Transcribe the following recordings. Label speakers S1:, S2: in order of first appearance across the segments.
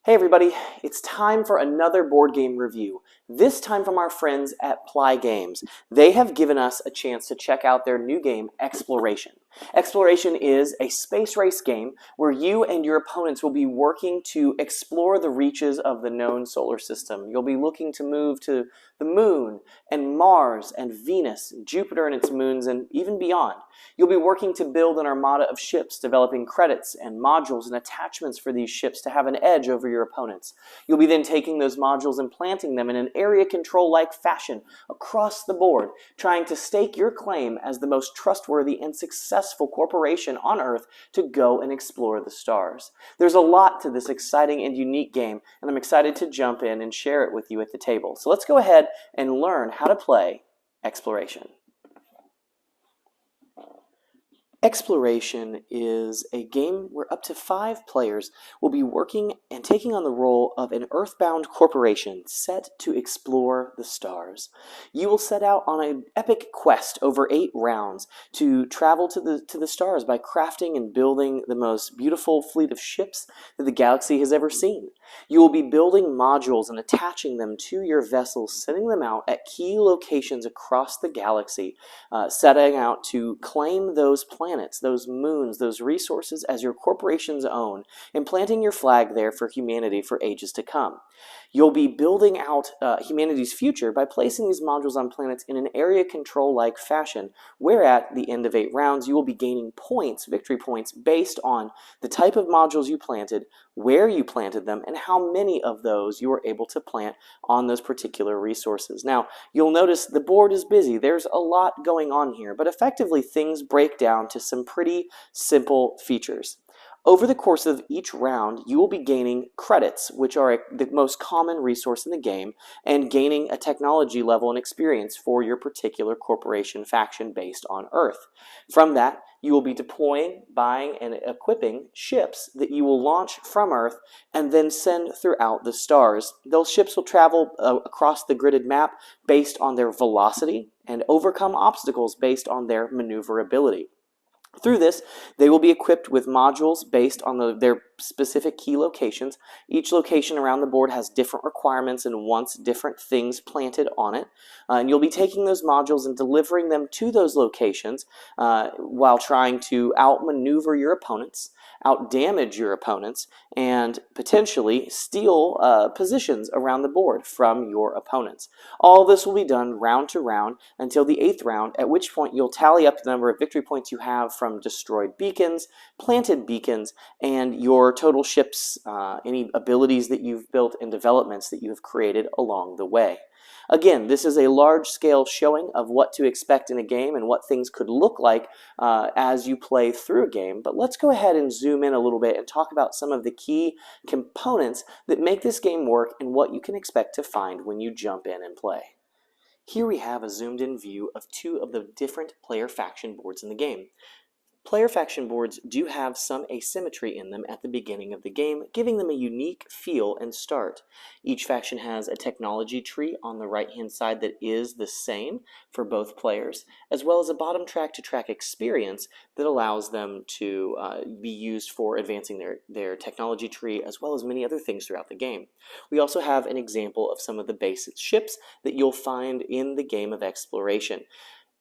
S1: Hey everybody, it's time for another board game review, this time from our friends at Ply Games. They have given us a chance to check out their new game, Exploration. Exploration is a space race game where you and your opponents will be working to explore the reaches of the known solar system. You'll be looking to move to the Moon and Mars and Venus, Jupiter and its moons, and even beyond. You'll be working to build an armada of ships, developing credits and modules and attachments for these ships to have an edge over your opponents. You'll be then taking those modules and planting them in an area control-like fashion across the board, trying to stake your claim as the most trustworthy and successful corporation on Earth to go and explore the stars. There's a lot to this exciting and unique game, and I'm excited to jump in and share it with you at the table. So let's go ahead and learn how to play Exploration. Exploration is a game where up to 5 players will be working and taking on the role of an earthbound corporation set to explore the stars. You will set out on an epic quest over 8 rounds to travel to the stars by crafting and building the most beautiful fleet of ships that the galaxy has ever seen. You will be building modules and attaching them to your vessels, sending them out at key locations across the galaxy, setting out to claim those planets, those moons, those resources as your corporation's own, and planting your flag there for humanity for ages to come. You'll be building out humanity's future by placing these modules on planets in an area control-like fashion, where at the end of 8 rounds you will be gaining points, victory points, based on the type of modules you planted, where you planted them, and how many of those you were able to plant on those particular resources. Now, you'll notice the board is busy. There's a lot going on here, but effectively things break down to some pretty simple features. Over the course of each round, you will be gaining credits, which are the most common resource in the game, and gaining a technology level and experience for your particular corporation faction based on Earth. From that, you will be deploying, buying, and equipping ships that you will launch from Earth and then send throughout the stars. Those ships will travel across the gridded map based on their velocity and overcome obstacles based on their maneuverability. Through this, they will be equipped with modules based on their specific key locations. Each location around the board has different requirements and wants different things planted on it. And you'll be taking those modules and delivering them to those locations while trying to outmaneuver your opponents, outdamage your opponents, and potentially steal positions around the board from your opponents. All this will be done round to round until the 8th round, at which point you'll tally up the number of victory points you have from destroyed beacons, planted beacons, and your total ships, any abilities that you've built and developments that you have created along the way. Again, this is a large-scale showing of what to expect in a game and what things could look like as you play through a game. But let's go ahead and zoom in a little bit and talk about some of the key components that make this game work and what you can expect to find when you jump in and play. Here we have a zoomed-in view of 2 of the different player faction boards in the game. Player faction boards do have some asymmetry in them at the beginning of the game, giving them a unique feel and start. Each faction has a technology tree on the right-hand side that is the same for both players, as well as a bottom track-to-track experience that allows them to be used for advancing their technology tree, as well as many other things throughout the game. We also have an example of some of the basic ships that you'll find in the game of Exploration.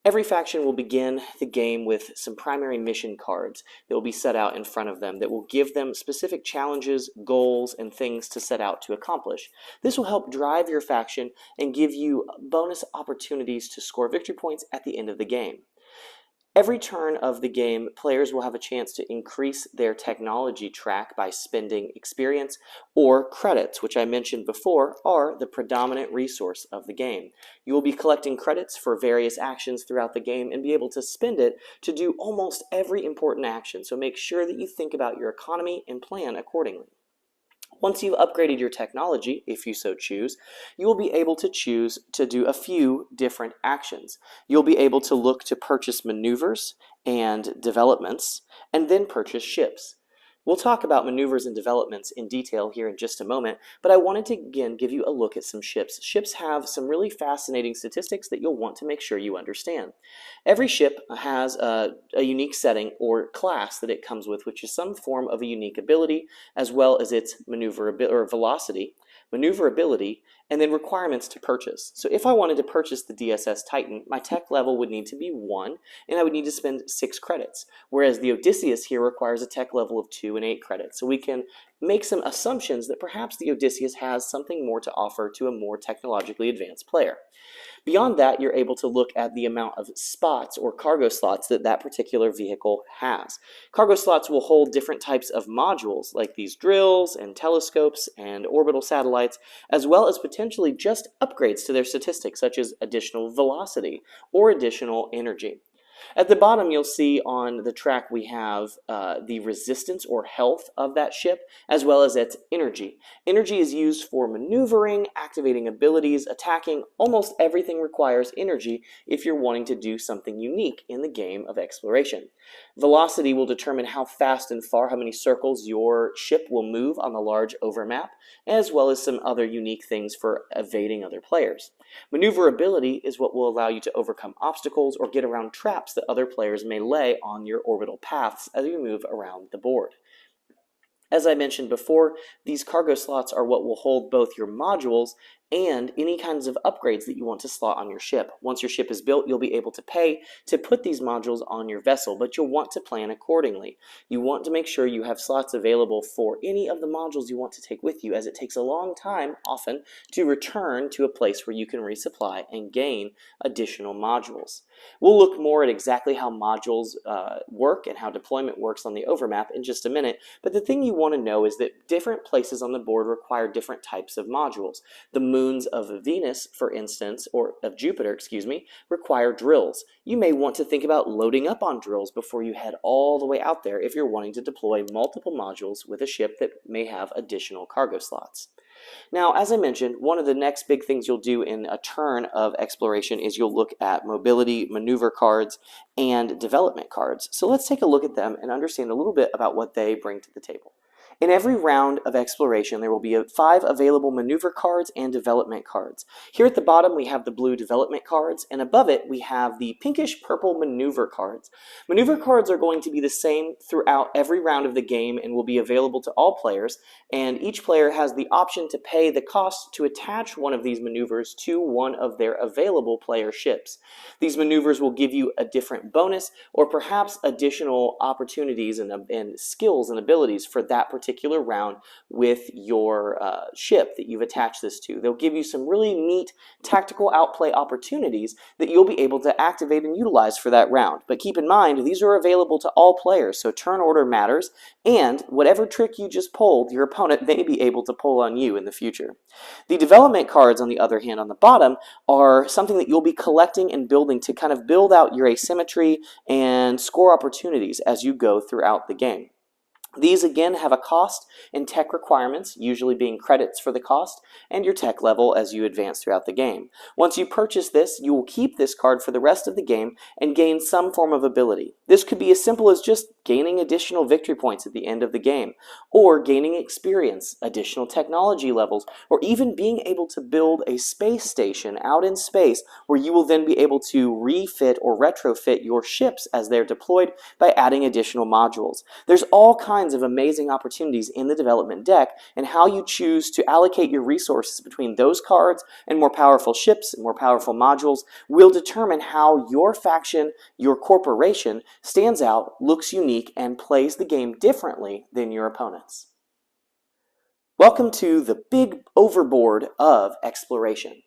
S1: Every faction will begin the game with some primary mission cards that will be set out in front of them that will give them specific challenges, goals, and things to set out to accomplish. This will help drive your faction and give you bonus opportunities to score victory points at the end of the game. Every turn of the game, players will have a chance to increase their technology track by spending experience or credits, which I mentioned before are the predominant resource of the game. You will be collecting credits for various actions throughout the game and be able to spend it to do almost every important action, so make sure that you think about your economy and plan accordingly. Once you've upgraded your technology, if you so choose, you will be able to choose to do a few different actions. You'll be able to look to purchase maneuvers and developments, and then purchase ships. We'll talk about maneuvers and developments in detail here in just a moment, but I wanted to again give you a look at some ships. Ships have some really fascinating statistics that you'll want to make sure you understand. Every ship has a unique setting or class that it comes with, which is some form of a unique ability, as well as its maneuverability or velocity, maneuverability, and then requirements to purchase. So if I wanted to purchase the DSS Titan, my tech level would need to be 1, and I would need to spend 6 credits, whereas the Odysseus here requires a tech level of 2 and 8 credits. So we can make some assumptions that perhaps the Odysseus has something more to offer to a more technologically advanced player. Beyond that, you're able to look at the amount of spots or cargo slots that that particular vehicle has. Cargo slots will hold different types of modules, like these drills and telescopes and orbital satellites, as well as potentially just upgrades to their statistics, such as additional velocity or additional energy. At the bottom, you'll see on the track we have the resistance or health of that ship, as well as its energy. Energy is used for maneuvering, activating abilities, attacking. Almost everything requires energy if you're wanting to do something unique in the game of exploration. Velocity will determine how fast and far, how many circles your ship will move on the large overmap, as well as some other unique things for evading other players. Maneuverability is what will allow you to overcome obstacles or get around traps that other players may lay on your orbital paths as you move around the board. As I mentioned before, these cargo slots are what will hold both your modules and any kinds of upgrades that you want to slot on your ship. Once your ship is built, you'll be able to pay to put these modules on your vessel, but you'll want to plan accordingly. You want to make sure you have slots available for any of the modules you want to take with you, as it takes a long time, often, to return to a place where you can resupply and gain additional modules. We'll look more at exactly how modules work and how deployment works on the overmap in just a minute, but the thing you want to know is that different places on the board require different types of modules. The moons of Venus, for instance, or of Jupiter, excuse me, require drills. You may want to think about loading up on drills before you head all the way out there if you're wanting to deploy multiple modules with a ship that may have additional cargo slots. Now, as I mentioned, one of the next big things you'll do in a turn of exploration is you'll look at mobility, maneuver cards, and development cards. So let's take a look at them and understand a little bit about what they bring to the table. In every round of exploration, there will be 5 available maneuver cards and development cards. Here at the bottom, we have the blue development cards, and above it, we have the pinkish-purple maneuver cards. Maneuver cards are going to be the same throughout every round of the game and will be available to all players, and each player has the option to pay the cost to attach one of these maneuvers to one of their available player ships. These maneuvers will give you a different bonus or perhaps additional opportunities and skills and abilities for that particular round with your ship that you've attached this to. They'll give you some really neat tactical outplay opportunities that you'll be able to activate and utilize for that round. But keep in mind, these are available to all players, so turn order matters, and whatever trick you just pulled, your opponent may be able to pull on you in the future. The development cards, on the other hand, on the bottom, are something that you'll be collecting and building to kind of build out your asymmetry and score opportunities as you go throughout the game. These again have a cost and tech requirements, usually being credits for the cost, and your tech level as you advance throughout the game. Once you purchase this, you will keep this card for the rest of the game and gain some form of ability. This could be as simple as just gaining additional victory points at the end of the game, or gaining experience, additional technology levels, or even being able to build a space station out in space where you will then be able to refit or retrofit your ships as they're deployed by adding additional modules. There's all kinds of amazing opportunities in the development deck, and how you choose to allocate your resources between those cards and more powerful ships and more powerful modules will determine how your faction, your corporation, stands out, looks unique, and plays the game differently than your opponents. Welcome to the big overboard of exploration.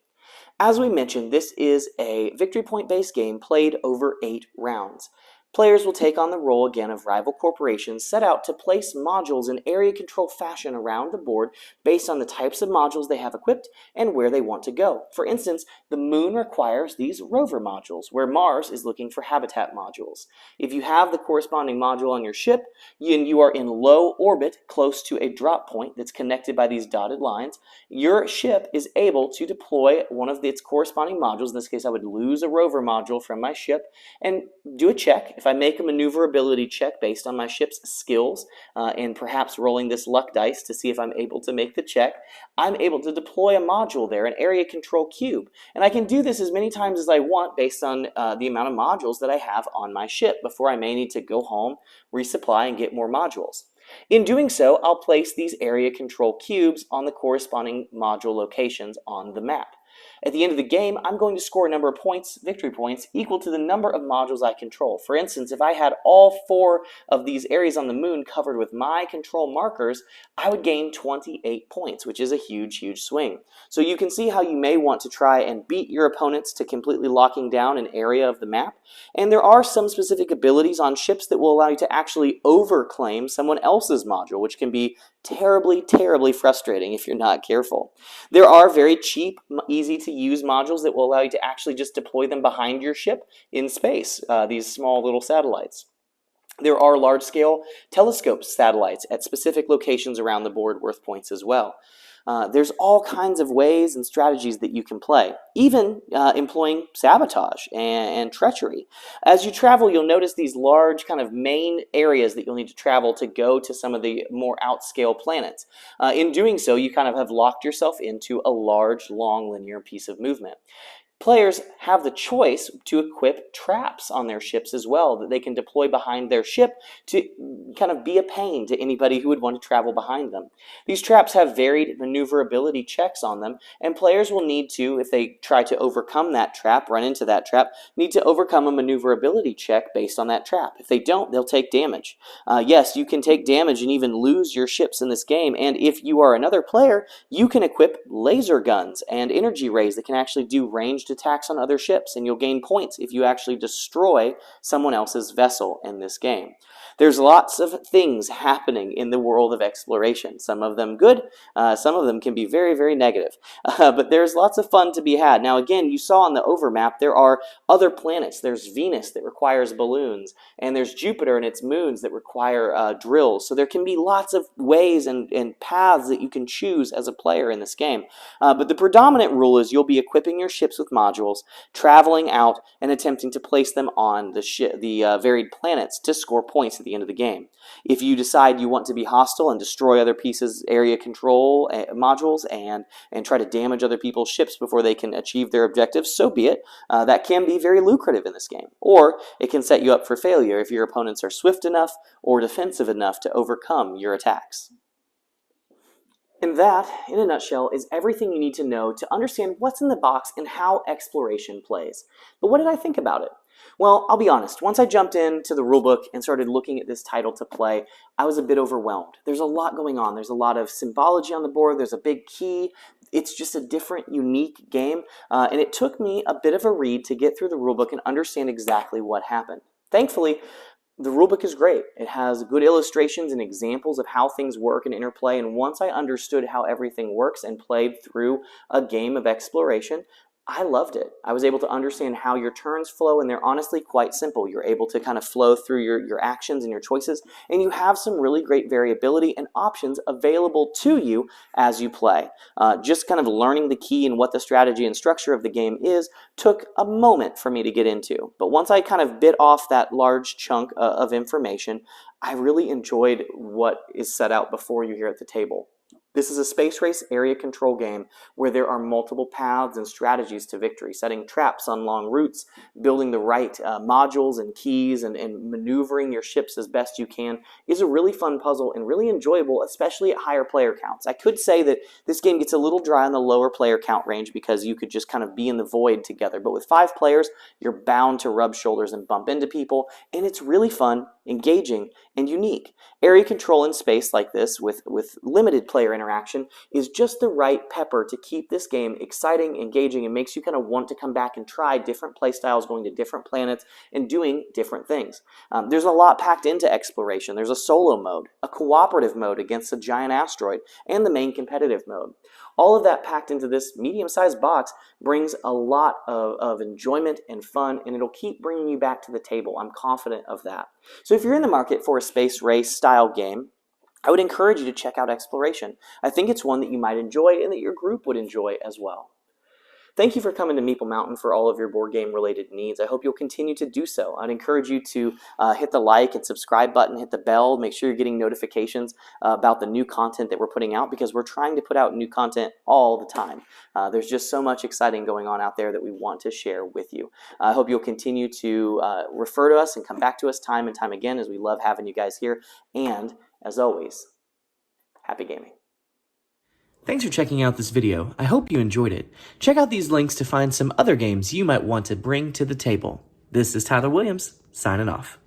S1: As we mentioned, this is a victory point-based game played over 8 rounds. Players will take on the role again of rival corporations set out to place modules in area control fashion around the board based on the types of modules they have equipped and where they want to go. For instance, the Moon requires these rover modules, where Mars is looking for habitat modules. If you have the corresponding module on your ship and you are in low orbit close to a drop point that's connected by these dotted lines, your ship is able to deploy one of its corresponding modules. In this case, I would lose a rover module from my ship and do a check. If I make a maneuverability check based on my ship's skills, and perhaps rolling this luck dice to see if I'm able to make the check, I'm able to deploy a module there, an area control cube. And I can do this as many times as I want based on the amount of modules that I have on my ship before I may need to go home, resupply, and get more modules. In doing so, I'll place these area control cubes on the corresponding module locations on the map. At the end of the game, I'm going to score a number of points, victory points, equal to the number of modules I control. For instance, if I had all 4 of these areas on the moon covered with my control markers, I would gain 28 points, which is a huge, huge swing. So you can see how you may want to try and beat your opponents to completely locking down an area of the map. And there are some specific abilities on ships that will allow you to actually overclaim someone else's module, which can be terribly, terribly frustrating if you're not careful. There are very cheap, easy to use modules that will allow you to actually just deploy them behind your ship in space, these small little satellites. There are large-scale telescope satellites at specific locations around the board worth points as well. There's all kinds of ways and strategies that you can play, even employing sabotage and treachery. As you travel, you'll notice these large kind of main areas that you'll need to travel to go to some of the more outscale planets. In doing so, you kind of have locked yourself into a large, long, linear piece of movement. Players have the choice to equip traps on their ships as well that they can deploy behind their ship to kind of be a pain to anybody who would want to travel behind them. These traps have varied maneuverability checks on them, and players will need to, if they try to overcome that trap, run into that trap, need to overcome a maneuverability check based on that trap. If they don't, they'll take damage. Yes, you can take damage and even lose your ships in this game, and if you are another player, you can equip laser guns and energy rays that can actually do ranged attacks on other ships, and you'll gain points if you actually destroy someone else's vessel in this game. There's lots of things happening in the world of exploration. Some of them good, some of them can be very, very negative. But there's lots of fun to be had. Now again, you saw on the overmap there are other planets. There's Venus that requires balloons, and there's Jupiter and its moons that require drills. So there can be lots of ways and paths that you can choose as a player in this game. But the predominant rule is you'll be equipping your ships with modules, traveling out, and attempting to place them on the varied planets to score points at the end of the game. If you decide you want to be hostile and destroy other pieces' area control modules and try to damage other people's ships before they can achieve their objectives, so be it. That can be very lucrative in this game. Or it can set you up for failure if your opponents are swift enough or defensive enough to overcome your attacks. And that, in a nutshell, is everything you need to know to understand what's in the box and how exploration plays. But what did I think about it? Well, I'll be honest, once I jumped into the rulebook and started looking at this title to play, I was a bit overwhelmed. There's a lot going on. There's a lot of symbology on the board. There's a big key. It's just a different, unique game, and it took me a bit of a read to get through the rulebook and understand exactly what happened. Thankfully, the rulebook is great. It has good illustrations and examples of how things work and interplay, and once I understood how everything works and played through a game of exploration, I loved it. I was able to understand how your turns flow, and they're honestly quite simple. You're able to kind of flow through your actions and your choices, and you have some really great variability and options available to you as you play. Just kind of learning the key and what the strategy and structure of the game is took a moment for me to get into. But once I kind of bit off that large chunk of information, I really enjoyed what is set out before you here at the table. This is a space race area control game where there are multiple paths and strategies to victory, setting traps on long routes, building the right modules and keys, and maneuvering your ships as best you can is a really fun puzzle and really enjoyable, especially at higher player counts. I could say that this game gets a little dry on the lower player count range because you could just kind of be in the void together, but with 5 players, you're bound to rub shoulders and bump into people, and it's really fun, engaging, and unique. Area control in space like this with limited player interaction is just the right pepper to keep this game exciting, engaging, and makes you kind of want to come back and try different play styles, going to different planets and doing different things. There's a lot packed into exploration. There's a solo mode, a cooperative mode against a giant asteroid, and the main competitive mode. All of that packed into this medium-sized box brings a lot of enjoyment and fun, and it'll keep bringing you back to the table. I'm confident of that. So if you're in the market for a space race style game, I would encourage you to check out Exploration. I think it's one that you might enjoy and that your group would enjoy as well. Thank you for coming to Meeple Mountain for all of your board game related needs. I hope you'll continue to do so. I'd encourage you to hit the like and subscribe button, hit the bell, make sure you're getting notifications about the new content that we're putting out, because we're trying to put out new content all the time. There's just so much exciting going on out there that we want to share with you. I hope you'll continue to refer to us and come back to us time and time again, as we love having you guys here. And as always, happy gaming. Thanks for checking out this video. I hope you enjoyed it. Check out these links to find some other games you might want to bring to the table. This is Tyler Williams, signing off.